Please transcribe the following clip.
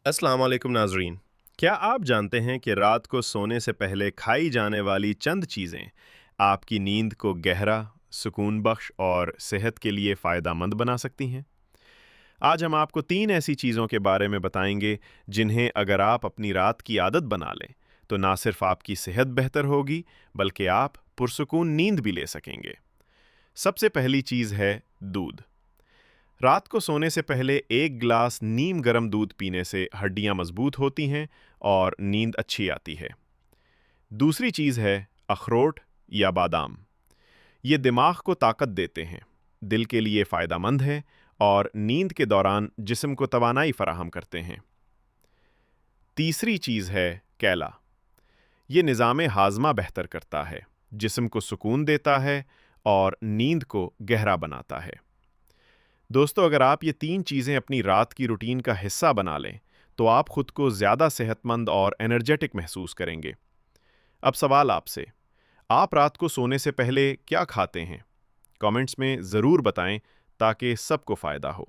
अस्सलाम वालेकुम नाजरीन। क्या आप जानते हैं कि रात को सोने से पहले खाई जाने वाली चंद चीज़ें आपकी नींद को गहरा, सुकून बख्श और सेहत के लिए फ़ायदेमंद बना सकती हैं? आज हम आपको 3 ऐसी चीज़ों के बारे में बताएंगे जिन्हें अगर आप अपनी रात की आदत बना लें, तो ना सिर्फ आपकी सेहत बेहतर होगी, बल्कि आप पुरसुकून नींद भी ले सकेंगे। सबसे पहली चीज़ है दूध। रात को सोने से पहले 1 ग्लास नीम गर्म दूध पीने से हड्डियां मजबूत होती हैं और नींद अच्छी आती है। दूसरी चीज़ है अखरोट या बादाम। ये दिमाग को ताकत देते हैं, दिल के लिए फ़ायदेमंद हैं और नींद के दौरान जिस्म को तवानाई फराहम करते हैं। तीसरी चीज़ है केला। ये निज़ाम हाज़मा बेहतर करता है, जिस्म को सुकून देता है और नींद को गहरा बनाता है। दोस्तों, अगर आप ये 3 चीज़ें अपनी रात की रूटीन का हिस्सा बना लें, तो आप खुद को ज़्यादा सेहतमंद और एनर्जेटिक महसूस करेंगे। अब सवाल आपसे, आप रात को सोने से पहले क्या खाते हैं? कमेंट्स में ज़रूर बताएं ताकि सबको फ़ायदा हो।